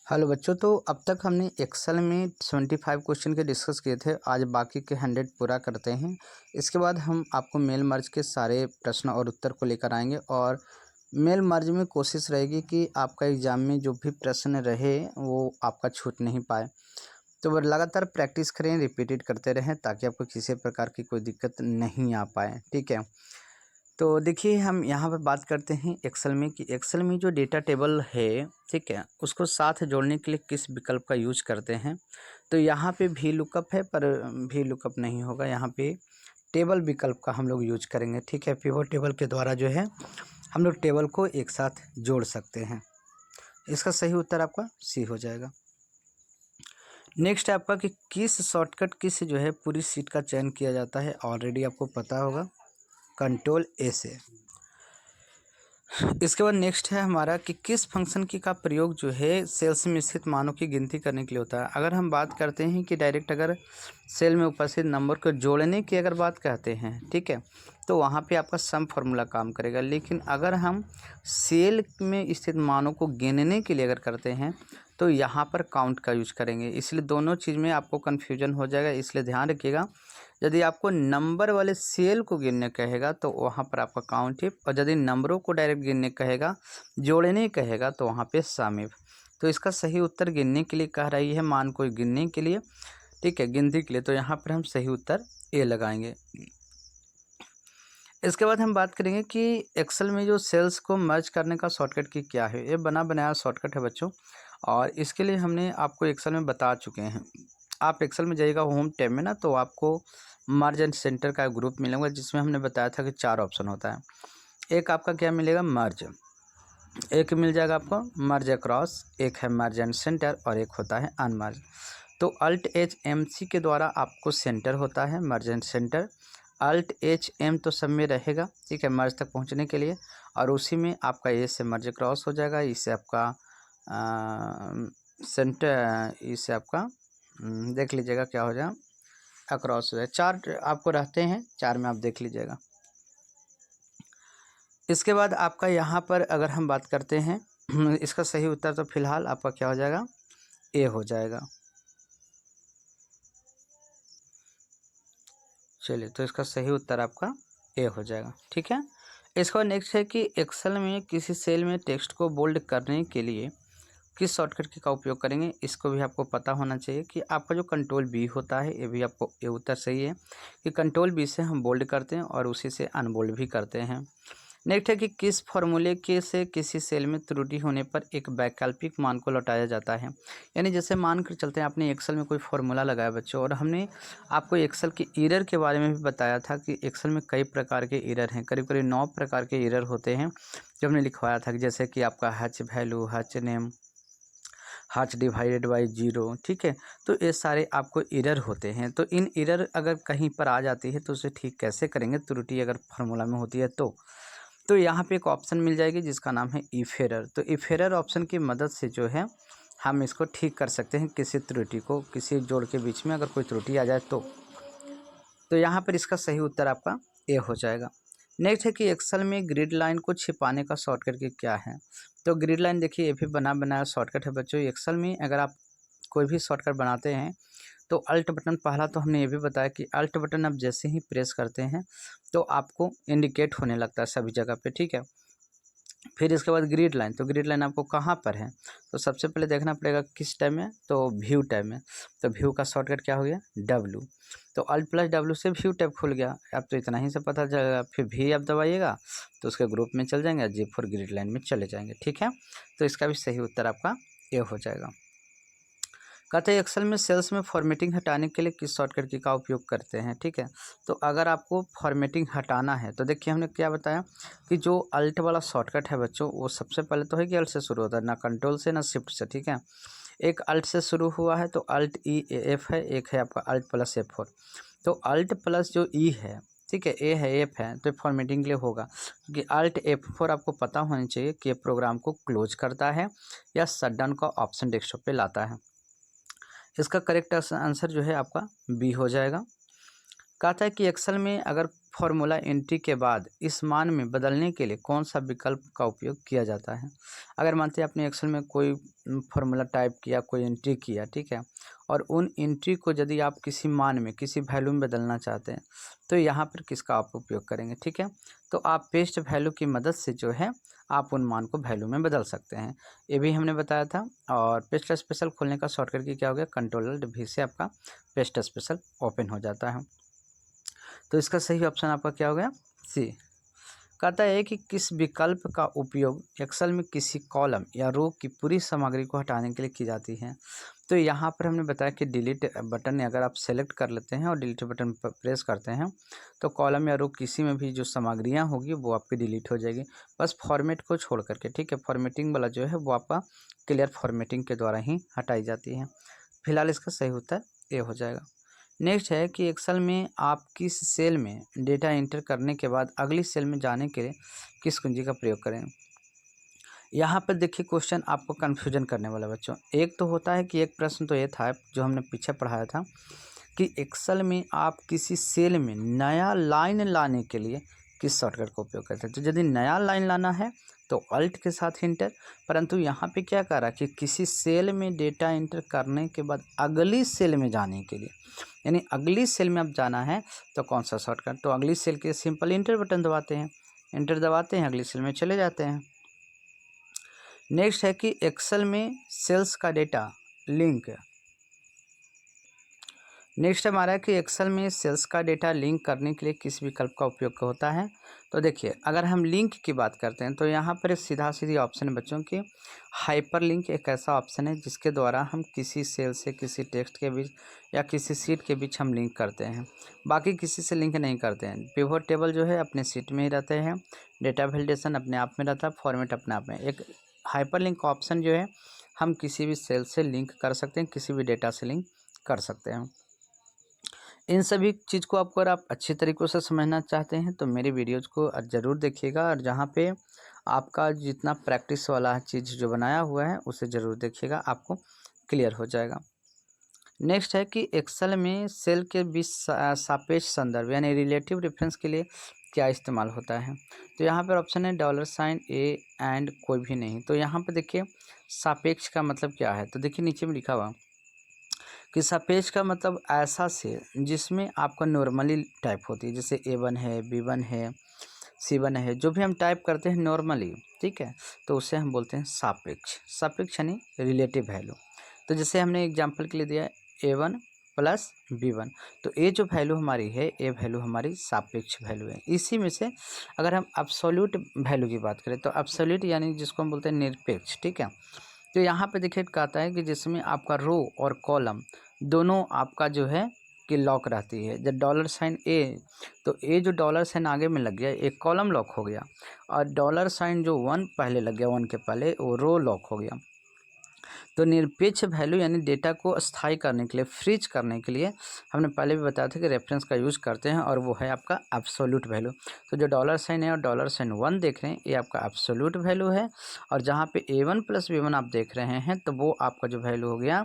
Hello बच्चों, तो अब तक हमने एक्सेल में 75 क्वेश्चन के डिस्कस किए थे। आज बाकी के 100 पूरा करते हैं। इसके बाद हम आपको मेल मर्ज के सारे प्रश्न और उत्तर को लेकर आएंगे और मेल मर्ज में कोशिश रहेगी कि आपका एग्ज़ाम में जो भी प्रश्न रहे वो आपका छूट नहीं पाए। तो वो लगातार प्रैक्टिस करें, रिपीटेड करते रहें ताकि आपको किसी प्रकार की कोई दिक्कत नहीं आ पाए। ठीक है, तो देखिए हम यहाँ पर बात करते हैं एक्सेल में कि एक्सेल में जो डेटा टेबल है, ठीक है, उसको साथ जोड़ने के लिए किस विकल्प का यूज करते हैं। तो यहाँ पे भी लुकअप है, पर भी लुकअप नहीं होगा। यहाँ पे टेबल विकल्प का हम लोग यूज करेंगे। ठीक है, पिवट टेबल के द्वारा जो है हम लोग टेबल को एक साथ जोड़ सकते हैं। इसका सही उत्तर आपका सी हो जाएगा। नेक्स्ट है आपका कि किस शॉर्टकट किस जो है पूरी सीट का चयन किया जाता है। ऑलरेडी आपको पता होगा, कंट्रोल ए से। इसके बाद नेक्स्ट है हमारा कि किस फंक्शन की का प्रयोग जो है सेल्स में स्थित मानों की गिनती करने के लिए होता है। अगर हम बात करते हैं कि डायरेक्ट अगर सेल में उपस्थित नंबर को जोड़ने की अगर बात कहते हैं, ठीक है, तो वहाँ पे आपका सम फार्मूला काम करेगा। लेकिन अगर हम सेल में स्थित मानों को गिनने के लिए अगर करते हैं तो यहाँ पर काउंट का यूज करेंगे। इसलिए दोनों चीज़ में आपको कन्फ्यूजन हो जाएगा। इसलिए ध्यान रखिएगा, यदि आपको नंबर वाले सेल को गिनने कहेगा तो वहाँ पर आपका काउंट इफ, और यदि नंबरों को डायरेक्ट गिनने कहेगा, जोड़ने कहेगा, तो वहाँ पे सम इफ। तो इसका सही उत्तर गिनने के लिए कह रही है, मान को गिनने के लिए, ठीक है, गिनती के लिए, तो यहाँ पर हम सही उत्तर ए लगाएंगे। इसके बाद हम बात करेंगे कि एक्सेल में जो सेल्स को मर्ज करने का शॉर्टकट की क्या है। ये बना बनाया शॉर्टकट है बच्चों, और इसके लिए हमने आपको एक्सेल में बता चुके हैं। आप एक्सेल में जाइएगा होम टैब में ना, तो आपको मर्ज एंड सेंटर का ग्रुप मिलेगा, जिसमें हमने बताया था कि 4 ऑप्शन होता है। एक आपका क्या मिलेगा, मर्ज, एक मिल जाएगा आपको मर्ज अक्रॉस, एक है मर्ज एंड सेंटर, और एक होता है अनमर्ज। तो अल्ट एच एम सी के द्वारा आपको सेंटर होता है, merge and centre. Alt H M तो सब में रहेगा, ठीक है, मर्ज तक पहुंचने के लिए, और उसी में आपका ए से मर्ज क्रॉस हो जाएगा, इससे आपका सेंटर, इससे आपका देख लीजिएगा क्या हो जाएगा, अक्रॉस हो जाए। 4 आपको रहते हैं, 4 में आप देख लीजिएगा। इसके बाद आपका यहाँ पर अगर हम बात करते हैं इसका सही उत्तर तो फिलहाल आपका क्या हो जाएगा, ए हो जाएगा। चलिए, तो इसका सही उत्तर आपका ए हो जाएगा। ठीक है, इसका नेक्स्ट है कि एक्सेल में किसी सेल में टेक्स्ट को बोल्ड करने के लिए किस शॉर्टकट की का उपयोग करेंगे। इसको भी आपको पता होना चाहिए कि आपका जो कंट्रोल बी होता है, ये भी आपको ये उत्तर सही है कि कंट्रोल बी से हम बोल्ड करते हैं और उसी से अनबोल्ड भी करते हैं। नेक्स्ट है कि किस फॉर्मूले के से किसी सेल में त्रुटि होने पर एक वैकल्पिक मान को लौटाया जाता है। यानी जैसे मान कर चलते हैं, आपने एक्सेल में कोई फार्मूला लगाया बच्चों, और हमने आपको एक्सेल के एरर के बारे में भी बताया था कि एक्सेल में कई प्रकार के एरर हैं, करीब करीब 9 प्रकार के एरर होते हैं जो हमने लिखवाया था। जैसे कि आपका Hutch value, Hutch name, Hutch divided by 0, ठीक है, तो ये सारे आपको एरर होते हैं। तो इन एरर अगर कहीं पर आ जाती है तो उसे ठीक कैसे करेंगे, त्रुटि अगर फार्मूला में होती है तो यहाँ पे एक ऑप्शन मिल जाएगी जिसका नाम है इफ एरर। तो इफ एरर ऑप्शन की मदद से जो है हम इसको ठीक कर सकते हैं, किसी त्रुटि को, किसी जोड़ के बीच में अगर कोई त्रुटि आ जाए तो यहाँ पर इसका सही उत्तर आपका ए हो जाएगा। नेक्स्ट है कि एक्सेल में ग्रिड लाइन को छिपाने का शॉर्टकट की क्या है। तो ग्रिड लाइन देखिए, ये भी बना बनाया शॉर्टकट है बच्चों। एक्सेल में अगर आप कोई भी शॉर्टकट बनाते हैं तो अल्ट बटन, पहला तो हमने ये भी बताया कि अल्ट बटन आप जैसे ही प्रेस करते हैं तो आपको इंडिकेट होने लगता है सभी जगह पे, ठीक है। फिर इसके बाद ग्रिड लाइन, तो ग्रिड लाइन आपको कहाँ पर है, तो सबसे पहले देखना पड़ेगा किस टाइम में, तो व्यू टाइम में। तो व्यू का शॉर्टकट क्या हो गया, डब्लू। तो अल्ट प्लस डब्लू से व्यू टैब खुल गया। अब तो इतना ही से पता चलेगा। फिर भी आप दबाइएगा तो उसके ग्रुप में चल जाएंगे, G4 ग्रिड लाइन में चले जाएंगे, ठीक है। तो इसका भी सही उत्तर आपका ए हो जाएगा। कहते हैं एक्सेल में सेल्स में फॉर्मेटिंग हटाने के लिए किस शॉर्टकट की का उपयोग करते हैं, ठीक है। तो अगर आपको फॉर्मेटिंग हटाना है तो देखिए हमने क्या बताया कि जो अल्ट वाला शॉर्टकट है बच्चों, वो सबसे पहले तो है कि अल्ट से शुरू होता है, ना कंट्रोल से ना शिफ्ट से, ठीक है। एक अल्ट से शुरू हुआ है तो अल्ट ई एफ है, एक है आपका अल्ट प्लस F4। तो अल्ट प्लस जो ई है, ठीक है, ए है एफ है, तो फॉर्मेटिंग के लिए होगा कि अल्ट F4 आपको पता होनी चाहिए कि प्रोग्राम को क्लोज करता है या शटडाउन का ऑप्शन डेस्कटॉप पे लाता है। इसका करेक्ट आंसर जो है आपका बी हो जाएगा। कहता है कि एक्सेल में अगर फॉर्मूला एंट्री के बाद इस मान में बदलने के लिए कौन सा विकल्प का उपयोग किया जाता है। अगर मानते हैं आपने एक्सेल में कोई फॉर्मूला टाइप किया, कोई एंट्री किया, ठीक है, और उन एंट्री को यदि आप किसी मान में, किसी वैल्यू में बदलना चाहते हैं तो यहाँ पर किसका आप उपयोग करेंगे। ठीक है, तो आप पेस्ट वैल्यू की मदद से जो है आप उन मान को वैल्यू में बदल सकते हैं, ये भी हमने बताया था। और पेस्ट स्पेशल खोलने का शॉर्टकट की क्या हो गया, Ctrl+V से आपका पेस्ट स्पेशल ओपन हो जाता है। तो इसका सही ऑप्शन आपका क्या हो गया, सी। कहता है कि किस विकल्प का उपयोग एक्सेल में किसी कॉलम या रो की पूरी सामग्री को हटाने के लिए की जाती है। तो यहाँ पर हमने बताया कि डिलीट बटन अगर आप सेलेक्ट कर लेते हैं और डिलीट बटन पर प्रेस करते हैं तो कॉलम या रो किसी में भी जो सामग्रियाँ होगी वो आपकी डिलीट हो जाएगी, बस फॉर्मेट को छोड़ करके। ठीक है, फॉर्मेटिंग वाला जो है वो आपका क्लियर फॉर्मेटिंग के द्वारा ही हटाई जाती है। फिलहाल इसका सही उत्तर ए हो जाएगा। नेक्स्ट है कि एक्सेल में आप किस सेल में डेटा एंटर करने के बाद अगली सेल में जाने के लिए किस कुंजी का प्रयोग करें। यहाँ पर देखिए क्वेश्चन आपको कन्फ्यूजन करने वाला बच्चों। एक तो होता है कि एक प्रश्न तो ये था जो हमने पीछे पढ़ाया था कि एक्सेल में आप किसी सेल में नया लाइन लाने के लिए किस शॉर्टकट का उपयोग करते हैं। तो यदि नया लाइन लाना है तो अल्ट के साथ इंटर, परंतु यहाँ पे क्या कह रहा है कि किसी सेल में डेटा एंटर करने के बाद अगली सेल में जाने के लिए, यानी अगली सेल में अब जाना है तो कौन सा शॉर्टकट। तो अगली सेल के सिंपल इंटर बटन दबाते हैं, इंटर दबाते हैं, अगली सेल में चले जाते हैं। नेक्स्ट है कि एक्सेल में सेल्स का डेटा लिंक। नेक्स्ट हमारा है कि एक्सेल में सेल्स का डेटा लिंक करने के लिए किस विकल्प का उपयोग होता है। तो देखिए अगर हम लिंक की बात करते हैं तो यहाँ पर सीधा सीधी ऑप्शन है बच्चों की हाइपर लिंक। एक ऐसा ऑप्शन है जिसके द्वारा हम किसी सेल से किसी टेक्स्ट के बीच या किसी सीट के बीच हम लिंक करते हैं, बाकी किसी से लिंक नहीं करते हैं। पिवट टेबल जो है अपने सीट में ही रहते हैं, डेटा वैलिडेशन अपने आप में रहता है, फॉर्मेट अपने आप में। एक हाइपर लिंक ऑप्शन जो है हम किसी भी सेल से लिंक कर सकते हैं, किसी भी डेटा से लिंक कर सकते हैं। इन सभी चीज़ को आपको अगर आप अच्छी तरीक़ों से समझना चाहते हैं तो मेरी वीडियोज़ को ज़रूर देखिएगा, और जहाँ पे आपका जितना प्रैक्टिस वाला चीज़ जो बनाया हुआ है उसे ज़रूर देखिएगा, आपको क्लियर हो जाएगा। नेक्स्ट है कि एक्सेल में सेल के बीच सापेक्ष संदर्भ यानी रिलेटिव रेफरेंस के लिए क्या इस्तेमाल होता है। तो यहाँ पर ऑप्शन है $A एंड कोई भी नहीं। तो यहाँ पर देखिए सापेक्ष का मतलब क्या है, तो देखिए नीचे में लिखा हुआ कि सापेक्ष का मतलब ऐसा सेल जिसमें आपका नॉर्मली टाइप होती है, जैसे A1 है, B1 है, C1 है, जो भी हम टाइप करते हैं नॉर्मली, ठीक है, तो उसे हम बोलते हैं सापेक्ष। सापेक्ष यानी रिलेटिव वैल्यू। तो जैसे हमने एग्जांपल के लिए दिया है A1 प्लस B1, तो ये जो वैल्यू हमारी है ये वैल्यू हमारी सापेक्ष वैल्यू है। इसी में से अगर हम एब्सोल्यूट वैल्यू की बात करें तो एब्सोल्यूट यानी जिसको हम बोलते हैं निरपेक्ष, ठीक है। तो यहाँ पे देखिए कहता है कि जिसमें आपका रो और कॉलम दोनों आपका जो है कि लॉक रहती है। जब $A तो ये जो $साइन आगे में लग गया एक कॉलम लॉक हो गया, और $साइन जो 1 पहले लग गया 1 के पहले वो रो लॉक हो गया। तो निरपेक्ष वैल्यू यानी डेटा को स्थायी करने के लिए, फ्रीज करने के लिए हमने पहले भी बताया था कि रेफरेंस का यूज़ करते हैं, और वो है आपका एब्सोल्यूट वैल्यू। तो जो $साइन है और $साइन 1 देख रहे हैं ये आपका एब्सोल्यूट वैल्यू है, और जहाँ पे A1 प्लस B1 आप देख रहे हैं तो वो आपका जो वैल्यू हो गया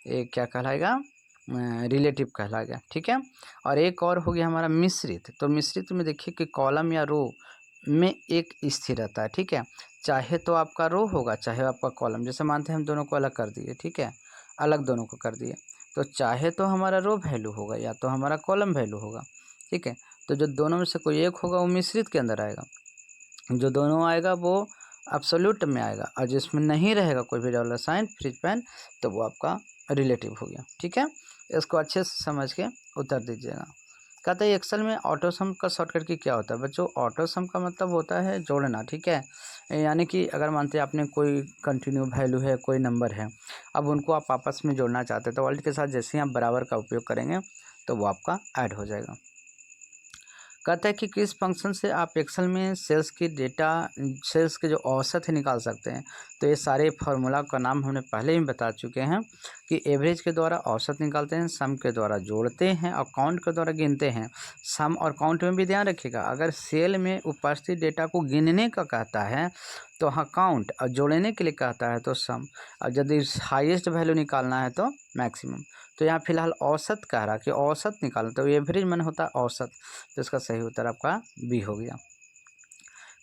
ये क्या कहलाएगा, रिलेटिव कहलाएगा, ठीक है। और एक और हो गया हमारा मिश्रित। तो मिश्रित में देखिए कि कॉलम या रो में एक स्थिर रहता है, ठीक है, चाहे तो आपका रो होगा चाहे आपका कॉलम। जैसे मानते हैं हम दोनों को अलग कर दिए, ठीक है, अलग दोनों को कर दिए, तो चाहे तो हमारा रो वैल्यू होगा या तो हमारा कॉलम वैल्यू होगा, ठीक है। तो जो दोनों में से कोई एक होगा वो मिश्रित के अंदर आएगा, जो दोनों आएगा वो एब्सोल्यूट में आएगा, और जिसमें नहीं रहेगा कोई भी $साइन फ्रीज पैन तो वो आपका रिलेटिव हो गया, ठीक है। इसको अच्छे से समझ के उत्तर दीजिएगा। कहते हैं एक्सेल में ऑटो सम का शॉर्टकट की क्या होता है बच्चों। ऑटो सम का मतलब होता है जोड़ना, ठीक है। यानी कि अगर मानते हैं आपने कोई कंटिन्यू वैल्यू है, कोई नंबर है, अब उनको आप आपस में जोड़ना चाहते हैं तो अल्ट के साथ जैसे ही आप बराबर का उपयोग करेंगे तो वो आपका ऐड हो जाएगा। कहता है कि किस फंक्शन से आप एक्सेल में सेल्स के जो औसत है निकाल सकते हैं। तो ये सारे फार्मूला का नाम हमने पहले ही बता चुके हैं कि एवरेज के द्वारा औसत निकालते हैं, सम के द्वारा जोड़ते हैं, और काउंट के द्वारा गिनते हैं। सम और काउंट में भी ध्यान रखिएगा, अगर सेल में उपस्थित डेटा को गिनने का कहता है तो हाँ काउंट, और जोड़ने के लिए कहता है तो सम, और यदि हाईएस्ट वैल्यू निकालना है तो मैक्सिमम। तो यहाँ फिलहाल औसत कह रहा कि औसत निकालना, तो एवरेज मन होता है औसत, तो इसका सही उत्तर आपका बी हो गया।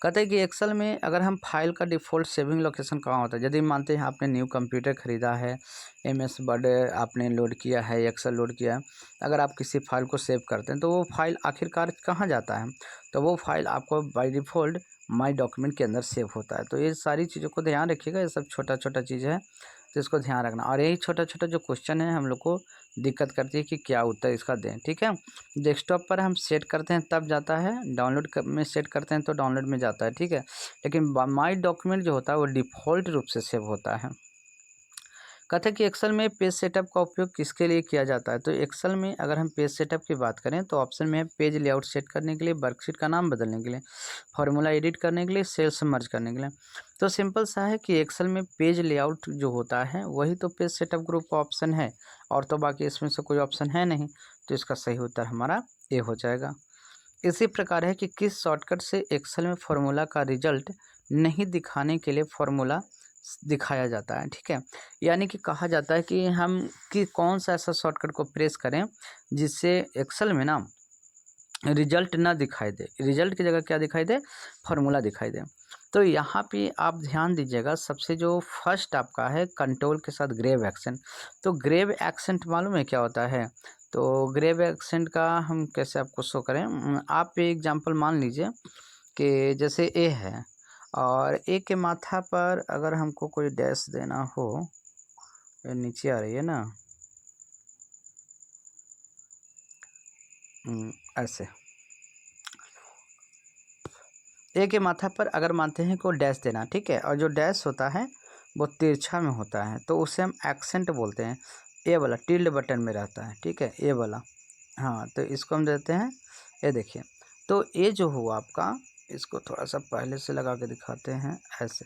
कहते हैं कि एक्सेल में अगर हम फाइल का डिफ़ॉल्ट सेविंग लोकेशन कहाँ होता है, यदि मानते हैं आपने न्यू कंप्यूटर ख़रीदा है, एमएस वर्ड आपने लोड किया है, एक्सेल लोड किया है, अगर आप किसी फाइल को सेव करते हैं तो वो फाइल आखिरकार कहाँ जाता है, तो वो फाइल आपको बाय डिफ़ॉल्ट माई डॉक्यूमेंट के अंदर सेव होता है। तो ये सारी चीज़ों को ध्यान रखिएगा, ये सब छोटा छोटा चीज़ है तो इसको ध्यान रखना, और यही छोटा छोटा जो क्वेश्चन है हम लोग को दिक्कत करती है कि क्या उत्तर इसका दें। ठीक है, डेस्कटॉप पर हम सेट करते हैं तब जाता है, डाउनलोड में सेट करते हैं तो डाउनलोड में जाता है। ठीक है, लेकिन माई डॉक्यूमेंट जो होता है वो डिफ़ॉल्ट रूप से सेव होता है। कहते हैं कि एक्सेल में पेज सेटअप का उपयोग किसके लिए किया जाता है, तो एक्सेल में अगर हम पेज सेटअप की बात करें तो ऑप्शन में है पेज लेआउट सेट करने के लिए, वर्कशीट का नाम बदलने के लिए, फार्मूला एडिट करने के लिए, सेल्स मर्ज करने के लिए। तो सिंपल सा है कि एक्सेल में पेज लेआउट जो होता है वही तो पेज सेटअप ग्रुप का ऑप्शन है, और तो बाकी इसमें से कोई ऑप्शन है नहीं, तो इसका सही उत्तर हमारा ए हो जाएगा। इसी प्रकार है कि किस शॉर्टकट से एक्सेल में फार्मूला का रिजल्ट नहीं दिखाने के लिए फार्मूला दिखाया जाता है। ठीक है, यानी कि कहा जाता है कि हम कि कौन सा ऐसा शॉर्टकट को प्रेस करें जिससे एक्सेल में ना रिजल्ट ना दिखाई दे, रिजल्ट की जगह क्या दिखाई दे, फार्मूला दिखाई दे। तो यहाँ पे आप ध्यान दीजिएगा, सबसे जो फर्स्ट आपका है कंट्रोल के साथ ग्रेव एक्सेंट। तो ग्रेव एक्सेंट मालूम है क्या होता है, तो ग्रेव एक्सेंट का हम कैसे आपको शो करें, आप एग्जांपल मान लीजिए कि जैसे ए है और ए के माथा पर अगर हमको कोई डैश देना हो, ये नीचे आ रही है ना, ऐसे ए के माथा पर अगर मानते हैं को डैश देना, ठीक है, और जो डैश होता है वो तिरछा में होता है तो उसे हम एक्सेंट बोलते हैं। ए वाला टिल्ड बटन में रहता है, ठीक है, ए वाला, हाँ, तो इसको हम देते हैं, ये देखिए, तो ये जो हुआ आपका, इसको थोड़ा सा पहले से लगा के दिखाते हैं, ऐसे,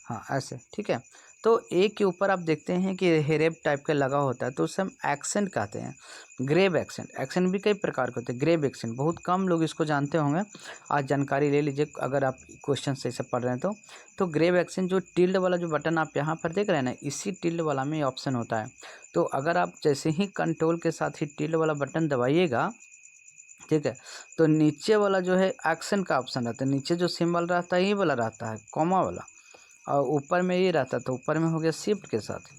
हाँ ऐसे, ठीक है। तो ए के ऊपर आप देखते हैं कि हेरेब टाइप का लगा होता है तो उसे हम एक्सेंट कहते हैं, ग्रेव एक्सेंट। एक्सेंट भी कई प्रकार के होते हैं, ग्रेव एक्सेंट बहुत कम लोग इसको जानते होंगे, आज जानकारी ले लीजिए अगर आप क्वेश्चन सही से पढ़ रहे हैं तो ग्रेव एक्सेंट जो टिल्ड वाला जो बटन आप यहाँ पर देख रहे हैं ना, इसी टिल्ड वाला में ऑप्शन होता है। तो अगर आप जैसे ही कंट्रोल के साथ ही टिल्ड वाला बटन दबाइएगा, ठीक है, तो नीचे वाला जो है एक्सेंट का ऑप्शन रहता है, नीचे जो सिंबल रहता है ये वाला रहता है कॉमा वाला, और ऊपर में ये रहता तो ऊपर में हो गया शिफ्ट के साथ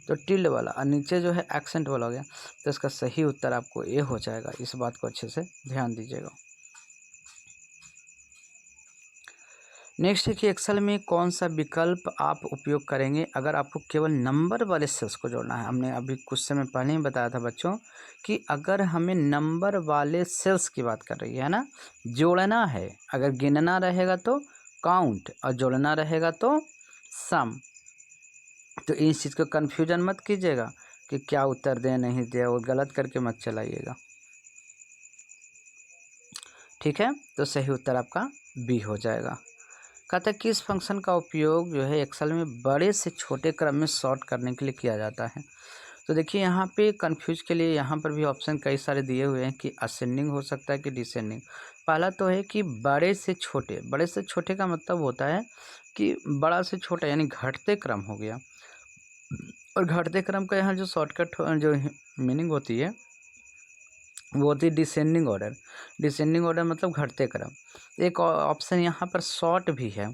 तो टिल्ड वाला, और नीचे जो है एक्सेंट वाला हो गया, तो इसका सही उत्तर आपको ये हो जाएगा। इस बात को अच्छे से ध्यान दीजिएगा। नेक्स्ट है कि एक्सेल में कौन सा विकल्प आप उपयोग करेंगे अगर आपको केवल नंबर वाले सेल्स को जोड़ना है। हमने अभी कुछ समय पहले ही बताया था बच्चों कि अगर हमें नंबर वाले सेल्स की बात कर रही है ना, जोड़ना है, अगर गिनना रहेगा तो काउंट और जोड़ना रहेगा तो सम। तो इस चीज़ को कन्फ्यूजन मत कीजिएगा कि क्या उत्तर दें नहीं दें, और गलत करके मत चलाइएगा, ठीक है। तो सही उत्तर आपका बी हो जाएगा। कहता है किस फंक्शन का उपयोग जो है एक्सेल में बड़े से छोटे क्रम में सॉर्ट करने के लिए किया जाता है। तो देखिए यहाँ पे कंफ्यूज के लिए यहाँ पर भी ऑप्शन कई सारे दिए हुए हैं कि असेंडिंग हो सकता है कि डिसेंडिंग। पहला तो है कि बड़े से छोटे, बड़े से छोटे का मतलब होता है कि बड़ा से छोटा यानी घटते क्रम हो गया, और घटते क्रम का यहाँ जो शॉर्टकट जो मीनिंग होती है वो होती है डिसेंडिंग ऑर्डर। डिसेंडिंग ऑर्डर मतलब घटते क्रम। एक ऑप्शन यहाँ पर शॉर्ट भी है,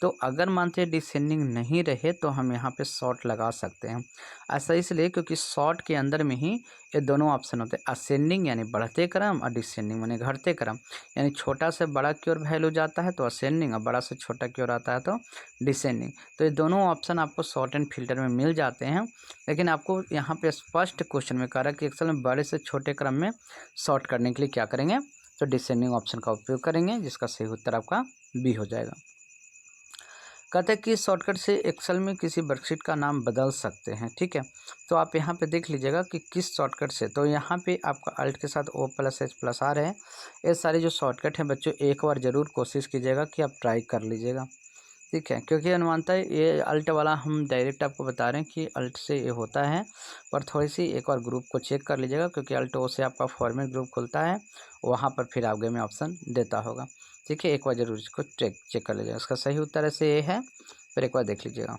तो अगर मानते हैं डिसेंडिंग नहीं रहे तो हम यहाँ पे शॉर्ट लगा सकते हैं। ऐसा इसलिए क्योंकि शॉर्ट के अंदर में ही ये दोनों ऑप्शन होते हैं, असेंडिंग यानी बढ़ते क्रम और डिसेंडिंग यानी घटते क्रम, यानी छोटा से बड़ा की ओर वैल्यू जाता है तो असेंडिंग, और बड़ा से छोटा की ओर आता है तो डिसेंडिंग। तो ये दोनों ऑप्शन आपको शॉर्ट एंड फिल्टर में मिल जाते हैं, लेकिन आपको यहाँ पे स्पष्ट क्वेश्चन में कह रहा है कि एक्सेल में बड़े से छोटे क्रम में सॉर्ट करने के लिए क्या करेंगे, तो डिसेंडिंग ऑप्शन का उपयोग करेंगे, जिसका सही उत्तर आपका बी हो जाएगा। कहते हैं कि शॉर्टकट से एक्सेल में किसी वर्कशीट का नाम बदल सकते हैं, ठीक है। तो आप यहाँ पे देख लीजिएगा कि किस शॉर्टकट से, तो यहाँ पे आपका अल्ट के साथ O+H+R है। ये सारे जो शॉर्टकट हैं बच्चों एक बार ज़रूर कोशिश कीजिएगा कि आप ट्राई कर लीजिएगा, ठीक है, क्योंकि अनुमानता ये अल्ट वाला हम डायरेक्ट आपको बता रहे हैं कि अल्ट से ये होता है, पर थोड़ी सी एक बार ग्रुप को चेक कर लीजिएगा क्योंकि अल्ट ओ से आपका फॉर्मेट ग्रुप खुलता है, वहाँ पर फिर आगे में ऑप्शन देता होगा। ठीक है, एक बार जरूर इसको चेक कर लीजिएगा। इसका सही उत्तर ऐसे ये है, फिर एक बार देख लीजिएगा।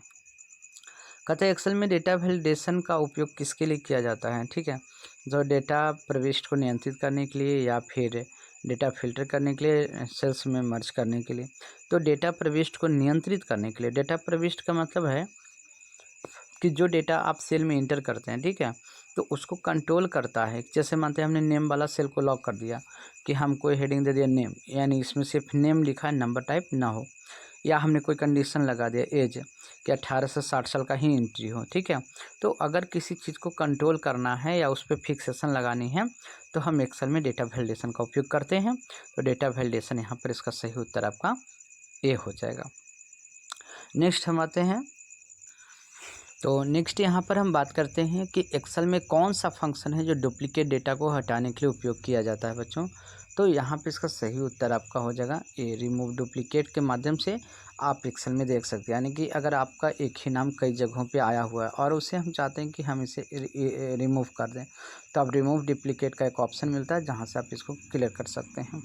कहते हैं एक्सेल में डेटा वैलिडेशन का उपयोग किसके लिए किया जाता है। ठीक है, जो डेटा प्रविष्टि को नियंत्रित करने के लिए या फिर डेटा फिल्टर करने के लिए, सेल्स में मर्ज करने के लिए। तो डेटा प्रविष्टि को नियंत्रित करने के लिए, डेटा प्रविष्टि का मतलब है कि जो डेटा आप सेल में इंटर करते हैं, ठीक है, तो उसको कंट्रोल करता है। जैसे मानते हैं हमने नेम वाला सेल को लॉक कर दिया कि हम कोई हेडिंग दे दिया नेम, यानी इसमें सिर्फ नेम लिखा है, नंबर टाइप ना हो, या हमने कोई कंडीशन लगा दिया एज कि 18 से 60 साल का ही एंट्री हो। ठीक है, तो अगर किसी चीज़ को कंट्रोल करना है या उस पर फिक्सेशन लगानी है तो हम एक्सेल में डेटा वैलिडेशन का उपयोग करते हैं। तो डेटा वैलिडेशन यहाँ पर इसका सही उत्तर आपका ए हो जाएगा। नेक्स्ट हम आते हैं, तो नेक्स्ट यहाँ पर हम बात करते हैं कि एक्सेल में कौन सा फंक्शन है जो डुप्लीकेट डेटा को हटाने के लिए उपयोग किया जाता है बच्चों। तो यहाँ पे इसका सही उत्तर आपका हो जाएगा ए, रिमूव डुप्लीकेट के माध्यम से आप एक्सेल में देख सकते हैं। यानी कि अगर आपका एक ही नाम कई जगहों पे आया हुआ है और उसे हम चाहते हैं कि हम इसे रिमूव कर दें, तो आप रिमूव डुप्लीकेट का एक ऑप्शन मिलता है जहाँ से आप इसको क्लियर कर सकते हैं।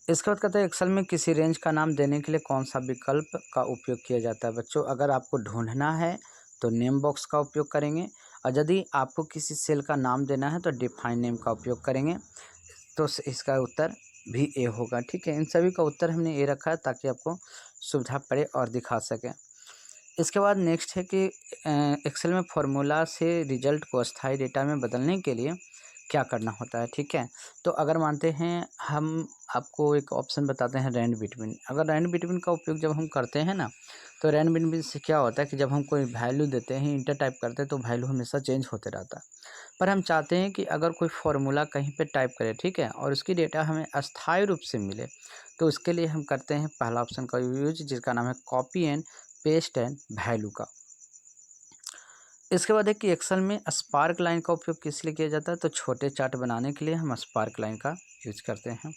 इसके बाद कहते हैं एक्सेल में किसी रेंज का नाम देने के लिए कौन सा विकल्प का उपयोग किया जाता है बच्चों। अगर आपको ढूंढना है तो नेम बॉक्स का उपयोग करेंगे, और यदि आपको किसी सेल का नाम देना है तो डिफाइन नेम का उपयोग करेंगे। तो इसका उत्तर भी ए होगा। ठीक है, इन सभी का उत्तर हमने ए रखा है ताकि आपको सुविधा पड़े और दिखा सकें। इसके बाद नेक्स्ट है कि एक्सेल में फॉर्मूला से रिजल्ट को अस्थायी डेटा में बदलने के लिए क्या करना होता है। ठीक है, तो अगर मानते हैं हम आपको एक ऑप्शन बताते हैं रैंड बिटवीन। अगर रैंड बिटवीन का उपयोग जब हम करते हैं ना, तो रैंड बिटवीन से क्या होता है कि जब हम कोई वैल्यू देते हैं, इंटर टाइप करते हैं, तो वैल्यू हमेशा चेंज होते रहता है। पर हम चाहते हैं कि अगर कोई फार्मूला कहीं पे टाइप करें, ठीक है, और उसकी डेटा हमें अस्थायी रूप से मिले, तो उसके लिए हम करते हैं पहला ऑप्शन का यूज, जिसका नाम है copy and paste and value का। इसके बाद है कि एक्सेल में स्पार्क लाइन का उपयोग किस लिए किया जाता है। तो छोटे चार्ट बनाने के लिए हम स्पार्क लाइन का यूज करते हैं।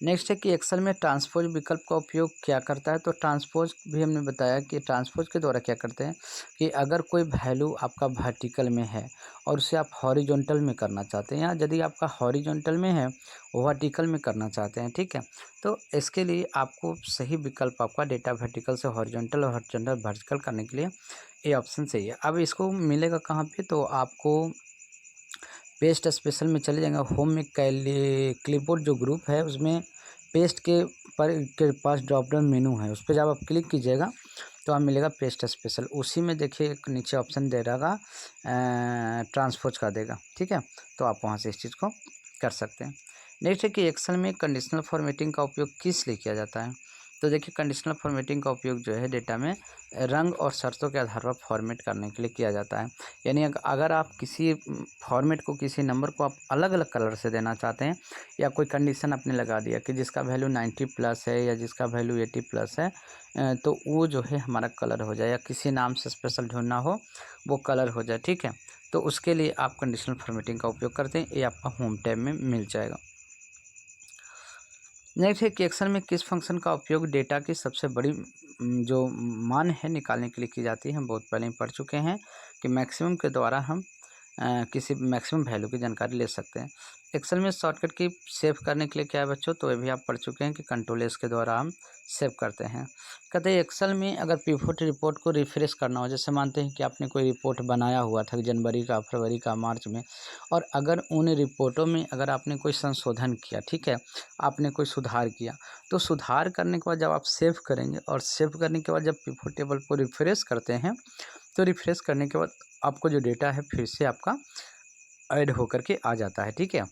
नेक्स्ट है कि एक्सेल में ट्रांसपोज विकल्प का उपयोग क्या करता है। तो ट्रांसपोज भी हमने बताया कि ट्रांसपोज के द्वारा क्या करते हैं कि अगर कोई वैल्यू आपका वर्टिकल में है और उसे आप हॉरिजॉन्टल में करना चाहते हैं, या यदि आपका हॉरिजॉन्टल में है वर्टिकल में करना चाहते हैं, ठीक है, तो इसके लिए आपको सही विकल्प आपका डेटा वर्टिकल से हॉरिजॉन्टल और हॉरिजॉन्टल वर्टिकल करने के लिए ये ऑप्शन सही है। अब इसको मिलेगा कहाँ पे, तो आपको पेस्ट स्पेशल में चले जाएंगे, होम में क्लिपबोर्ड जो ग्रुप है उसमें पेस्ट के पास ड्रॉप डाउन मेनू है, उस पर जब आप क्लिक कीजिएगा तो आप मिलेगा पेस्ट स्पेशल। उसी में देखिए एक नीचे ऑप्शन दे रहेगा ट्रांसपोज का देगा। ठीक है, तो आप वहाँ से इस चीज़ को कर सकते हैं। नेक्स्ट है कि एक्सेल में कंडीशनल फॉर्मेटिंग का उपयोग किस लिए किया जाता है। तो देखिए कंडीशनल फॉर्मेटिंग का उपयोग जो है डेटा में रंग और शर्तों के आधार पर फॉर्मेट करने के लिए किया जाता है। यानी अगर आप किसी फॉर्मेट को, किसी नंबर को आप अलग अलग कलर से देना चाहते हैं, या कोई कंडीशन आपने लगा दिया कि जिसका वैल्यू 90 प्लस है या जिसका वैल्यू 80 प्लस है, तो वो जो है हमारा कलर हो जाए, या किसी नाम से स्पेशल ढूंढना हो वो कलर हो जाए। ठीक है, तो उसके लिए आप कंडीशनल फॉर्मेटिंग का उपयोग करते हैं, ये आपका होम टैब में मिल जाएगा। नेक्स्ट है कि एक्सेल में किस फंक्शन का उपयोग डेटा की सबसे बड़ी जो मान है निकालने के लिए की जाती है। हम बहुत पहले ही पढ़ चुके हैं कि मैक्सिमम के द्वारा हम किसी मैक्सिमम वैल्यू की जानकारी ले सकते हैं। एक्सेल में शॉर्टकट की सेव करने के लिए क्या है बच्चों, तो ये भी आप पढ़ चुके हैं कि कंट्रोल एस के द्वारा हम सेव करते हैं। कहते हैं एक्सेल में अगर पिवट रिपोर्ट को रिफ्रेश करना हो, जैसे मानते हैं कि आपने कोई रिपोर्ट बनाया हुआ था जनवरी का, फरवरी का, मार्च में, और अगर उन रिपोर्टों में अगर आपने कोई संशोधन किया, ठीक है, आपने कोई सुधार किया, तो सुधार करने के बाद जब आप सेव करेंगे, और सेव करने के बाद जब पिवट टेबल को रिफ्रेश करते हैं, तो रिफ्रेश करने के बाद आपको जो डेटा है फिर से आपका ऐड होकर के आ जाता है। ठीक है,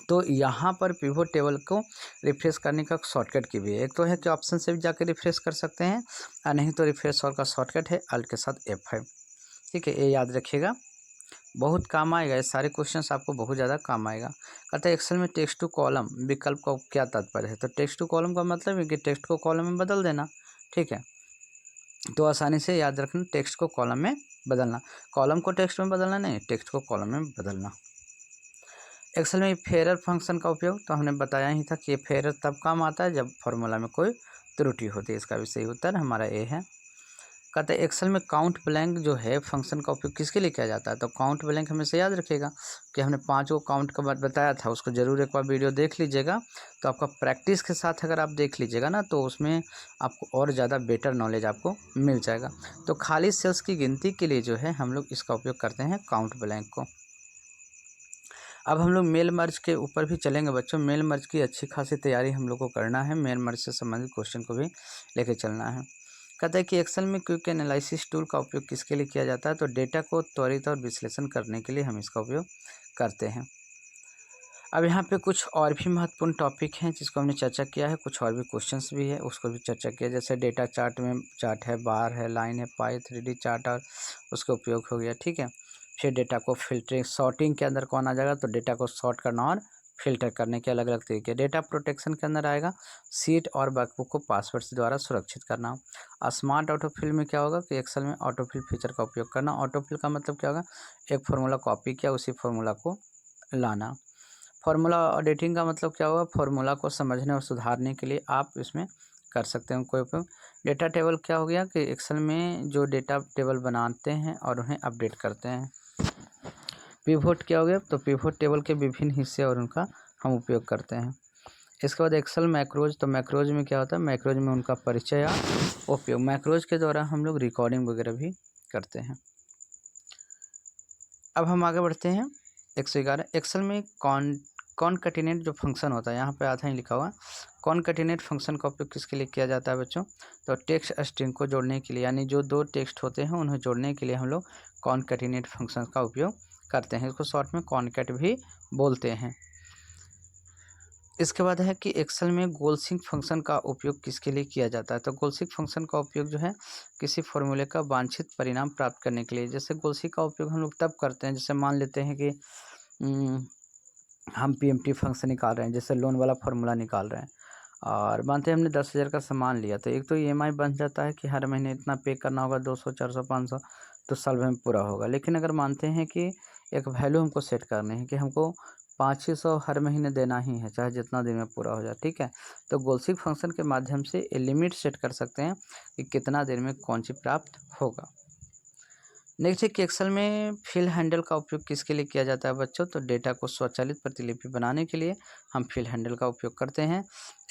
तो यहाँ पर पिवट टेबल को रिफ्रेश करने का शॉर्टकट की भी है। एक तो है कि ऑप्शन से भी जाकर रिफ्रेश कर सकते हैं, और नहीं तो रिफ्रेश ऑल का शॉर्टकट है अल्ट के साथ F5। ठीक है, ये याद रखिएगा, बहुत काम आएगा, ये सारे क्वेश्चंस आपको बहुत ज़्यादा काम आएगा। कहते हैं एक्सेल में टेक्स्ट टू कॉलम विकल्प का क्या तात्पर्य है। तो टेक्स्ट टू कॉलम का मतलब है कि टेक्स्ट को कॉलम में बदल देना। ठीक है, तो आसानी से याद रखना, टेक्स्ट को कॉलम में बदलना, कॉलम को टेक्स्ट में बदलना नहीं, टेक्स्ट को कॉलम में बदलना। एक्सेल में फेरर फंक्शन का उपयोग तो हमने बताया ही था कि ये फेरर तब काम आता है जब फॉर्मूला में कोई त्रुटि होती है। इसका भी सही उत्तर हमारा ए है। कहते हैं एक्सेल में काउंट ब्लैंक जो है फंक्शन का उपयोग किसके लिए किया जाता है। तो काउंट ब्लैंक हमेशा याद रखिएगा कि हमने 5 को काउंट का बात बताया था, उसको ज़रूर एक बार वीडियो देख लीजिएगा। तो आपका प्रैक्टिस के साथ अगर आप देख लीजिएगा ना, तो उसमें आपको और ज़्यादा बेटर नॉलेज आपको मिल जाएगा। तो खाली सेल्स की गिनती के लिए जो है हम लोग इसका उपयोग करते हैं काउंट ब्लैंक को। अब हम लोग मेल मर्ज के ऊपर भी चलेंगे बच्चों। मेल मर्ज की अच्छी खासी तैयारी हम लोग को करना है, मेल मर्ज से संबंधित क्वेश्चन को भी लेके चलना है। कहता है कि एक्सेल में क्विक एनालिसिस टूल का उपयोग किसके लिए किया जाता है। तो डेटा को त्वरित और विश्लेषण करने के लिए हम इसका उपयोग करते हैं। अब यहाँ पे कुछ और भी महत्वपूर्ण टॉपिक हैं जिसको हमने चर्चा किया है, कुछ और भी क्वेश्चंस भी है उसको भी चर्चा किया। जैसे डेटा चार्ट में चार्ट है, बार है, लाइन है, पाई, 3D चार्ट और उसका उपयोग हो गया, ठीक है। फिर डेटा को फिल्टरिंग सॉर्टिंग के अंदर कौन आ जाएगा, तो डेटा को सॉर्ट करना और फिल्टर करने के अलग अलग तरीके। डेटा प्रोटेक्शन के अंदर आएगा सीट और वर्कबुक को पासवर्ड द्वारा सुरक्षित करना। स्मार्ट ऑटोफिल में क्या होगा कि एक्सेल में ऑटोफिल फीचर का उपयोग करना। ऑटोफिल का मतलब क्या होगा, एक फार्मूला कॉपी किया उसी फार्मूला को लाना। फार्मूला एडिटिंग का मतलब क्या होगा, फार्मूला को समझने और सुधारने के लिए आप इसमें कर सकते हैं कोई उपयोग। डेटा टेबल क्या हो गया कि एक्सेल में जो डेटा टेबल बनाते हैं और उन्हें अपडेट करते हैं। पिवोट क्या हो गया, तो पिवोट टेबल के विभिन्न हिस्से और उनका हम उपयोग करते हैं। इसके बाद एक्सेल मैक्रोज, तो मैक्रोज में क्या होता है, मैक्रोज में उनका परिचय या उपयोग। मैक्रोज के द्वारा हम लोग रिकॉर्डिंग वगैरह भी करते हैं। अब हम आगे बढ़ते हैं 111। एक्सेल में कॉनकैटिनेट जो फंक्शन होता है, यहाँ पे आधा ही लिखा हुआ है। कॉनकैटिनेट फंक्शन का उपयोग किसके लिए किया जाता है बच्चों, तो टेक्स्ट स्ट्रिंग को जोड़ने के लिए, यानी जो दो टेक्स्ट होते हैं उन्हें जोड़ने के लिए हम लोग कॉनकैटिनेट फंक्शन का उपयोग करते हैं। इसको शॉर्ट में कॉनकैट भी बोलते हैं। इसके बाद है कि एक्सेल में गोलसिंक फंक्शन का उपयोग किसके लिए किया जाता है। तो गोलसिंक फंक्शन का उपयोग जो है किसी फॉर्मूले का वांछित परिणाम प्राप्त करने के लिए। जैसे गोलसिंक का उपयोग हम लोग तब करते हैं, जैसे मान लेते हैं कि हम पीएमटी फंक्शन निकाल रहे हैं, जैसे लोन वाला फार्मूला निकाल रहे हैं और मानते हैं हमने 10,000 का सामान लिया, तो एक तो ईएमआई बन जाता है कि हर महीने इतना पे करना होगा, 200, 400, 500, तो साल भर में पूरा होगा। लेकिन अगर मानते हैं कि एक वैल्यू हमको सेट करनी है कि हमको 500 हर महीने देना ही है, चाहे जितना दिन में पूरा हो जाए, ठीक है। तो गोलसिंक फंक्शन के माध्यम से ये लिमिट सेट कर सकते हैं कि कितना दिन में कौन सी प्राप्त होगा। नेक्स्ट है कि एक्सेल में फिल हैंडल का उपयोग किसके लिए किया जाता है बच्चों, तो डेटा को स्वचालित प्रतिलिपि बनाने के लिए हम फिल हैंडल का उपयोग करते हैं।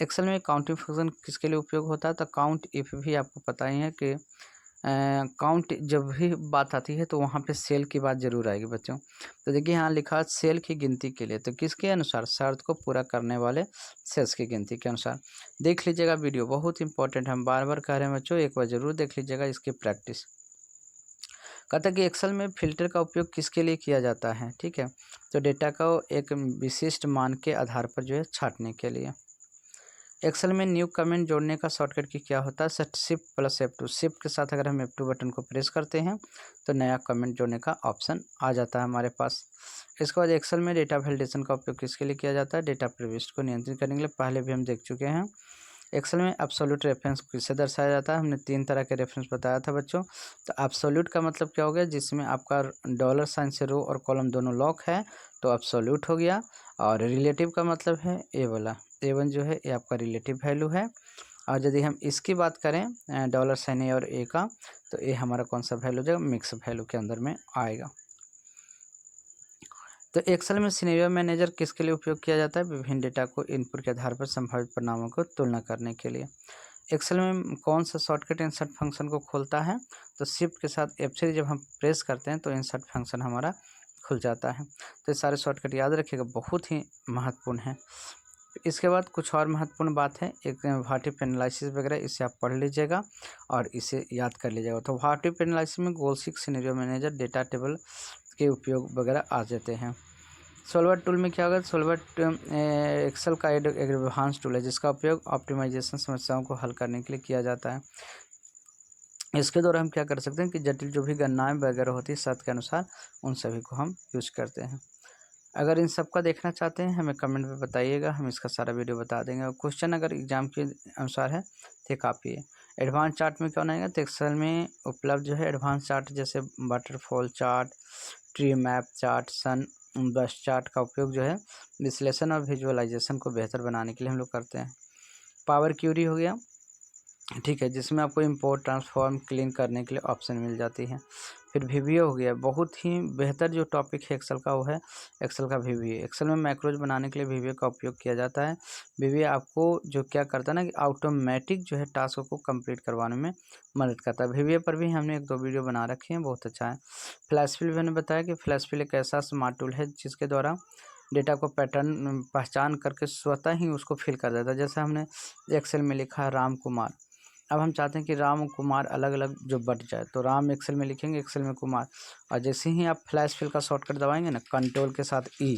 एक्सेल में काउंटिंग फंक्शन किसके लिए उपयोग होता है, तो काउंट इफ भी आपको पता ही है कि काउंट जब भी बात आती है तो वहाँ पे सेल की बात जरूर आएगी बच्चों। तो देखिए यहाँ लिखा सेल की गिनती के लिए, तो किसके अनुसार, शर्त को पूरा करने वाले सेल्स की गिनती के अनुसार। देख लीजिएगा वीडियो, बहुत इंपॉर्टेंट, हम बार बार कह रहे हैं बच्चों, एक बार जरूर देख लीजिएगा इसकी प्रैक्टिस। कहता है कि एक्सेल में फिल्टर का उपयोग किसके लिए किया जाता है, ठीक है। तो डेटा को एक विशिष्ट मान के आधार पर जो है छांटने के लिए। एक्सेल में न्यू कमेंट जोड़ने का शॉर्टकट की क्या होता है, शिफ्ट प्लस F2। शिफ्ट के साथ अगर हम F2 बटन को प्रेस करते हैं तो नया कमेंट जोड़ने का ऑप्शन आ जाता है हमारे पास। इसके बाद एक्सेल में डेटा वैलिडेशन का उपयोग किसके लिए किया जाता है, डेटा प्रविष्टि को नियंत्रित करने के लिए, पहले भी हम देख चुके हैं। एक्सेल में एब्सोल्यूट रेफरेंस किसे दर्शाया जाता है, हमने 3 तरह के रेफरेंस बताया था बच्चों। तो एब्सोल्यूट का मतलब क्या हो गया, जिसमें आपका डॉलर साइन से रो और कॉलम दोनों लॉक है तो एब्सोल्यूट हो गया। और रिलेटिव का मतलब है ए वाला, A1 जो है ये आपका रिलेटिव वैल्यू है। और यदि हम इसकी बात करें डॉलर साइन ए और ए का, तो ये हमारा कौन सा वैल्यू जो मिक्स वैल्यू के अंदर में आएगा। तो एक्सेल में सिनेरियो मैनेजर किसके लिए उपयोग किया जाता है, विभिन्न डेटा को इनपुट के आधार पर संभावित परिणामों को तुलना करने के लिए। एक्सेल में कौन सा शॉर्टकट इंसर्ट फंक्शन को खोलता है, तो शिफ्ट के साथ F3 जब हम प्रेस करते हैं तो इंसर्ट फंक्शन हमारा खुल जाता है। तो ये सारे शॉर्टकट याद रखिएगा, बहुत ही महत्वपूर्ण है। इसके बाद कुछ और महत्वपूर्ण बात है, एक व्हाट इफ एनालिसिस वगैरह, इसे आप पढ़ लीजिएगा और इसे याद कर लीजिएगा। तो व्हाट इफ एनालिसिस में गोलसिंक सिनेरियो मैनेजर डेटा टेबल के उपयोग वगैरह आ जाते हैं। सोल्वर टूल में क्या होगा, सोल्वर एक्सेल का एक एडवांस टूल है जिसका उपयोग ऑप्टिमाइजेशन समस्याओं को हल करने के लिए किया जाता है। इसके द्वारा हम क्या कर सकते हैं कि जटिल जो भी गणनाएं वगैरह होती है शर्त के अनुसार, उन सभी को हम यूज करते हैं। अगर इन सब का देखना चाहते हैं हमें कमेंट में बताइएगा, हम इसका सारा वीडियो बता देंगे। और क्वेश्चन अगर एग्जाम के अनुसार है तो काफ़ी है। एडवांस चार्ट में क्या आएगा, तो एक्सेल में उपलब्ध जो है एडवांस चार्ट जैसे waterfall chart, tree map chart, sunburst chart का उपयोग जो है विश्लेषण और विजुअलाइजेशन को बेहतर बनाने के लिए हम लोग करते हैं। पावर क्यूरी हो गया, ठीक है, जिसमें आपको इंपोर्ट ट्रांसफॉर्म क्लीन करने के लिए ऑप्शन मिल जाती है। फिर वीवीए हो गया, बहुत ही बेहतर जो टॉपिक है एक्सेल का वो है एक्सेल का वीवीए। एक्सेल में मैक्रोज बनाने के लिए वीवीए का उपयोग किया जाता है। वीवीए आपको जो क्या करता है ना कि ऑटोमेटिक जो है टास्क को कंप्लीट करवाने में मदद करता है। वीवीए पर भी हमने 1-2 वीडियो बना रखे हैं, बहुत अच्छा है। फ्लैशफिल मैंने बताया कि फ्लैशफिल एक ऐसा स्मार्ट टूल है जिसके द्वारा डेटा को पैटर्न पहचान करके स्वतः ही उसको फिल कर देता है। जैसे हमने एक्सेल में लिखा है राम कुमार, अब हम चाहते हैं कि राम कुमार अलग अलग जो बट जाए, तो राम एक्सेल में लिखेंगे, एक्सेल में कुमार, और जैसे ही आप फ्लैश फिल का शॉर्टकट दबाएंगे ना कंट्रोल के साथ ई,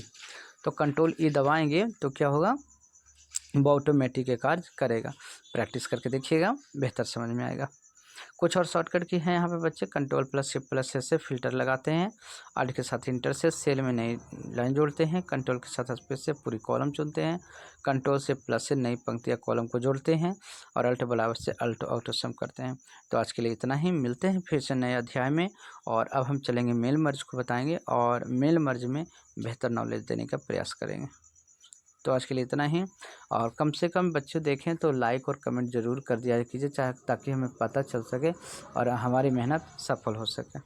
तो कंट्रोल ई दबाएंगे तो क्या होगा, वो ऑटोमेटिक ये कार्य करेगा। प्रैक्टिस करके देखिएगा, बेहतर समझ में आएगा। कुछ और शॉर्टकट की हैं यहाँ पे बच्चे, कंट्रोल प्लस शिफ्ट प्लस से फिल्टर लगाते हैं, आर्ट के साथ इंटर से सेल में नई लाइन जोड़ते हैं, कंट्रोल के साथ स्पेस से पूरी कॉलम चुनते हैं, कंट्रोल से प्लस से नई पंक्ति या कॉलम को जोड़ते हैं, और अल्ट बराबर से अल्ट ऑटो सम करते हैं। तो आज के लिए इतना ही, मिलते हैं फिर से नए अध्याय में। और अब हम चलेंगे मेल मर्ज को बताएंगे और मेल मर्ज में बेहतर नॉलेज देने का प्रयास करेंगे। तो आज के लिए इतना ही, और कम से कम बच्चे देखें तो लाइक और कमेंट ज़रूर कर दिया कीजिए, चाहे ताकि हमें पता चल सके और हमारी मेहनत सफल हो सके।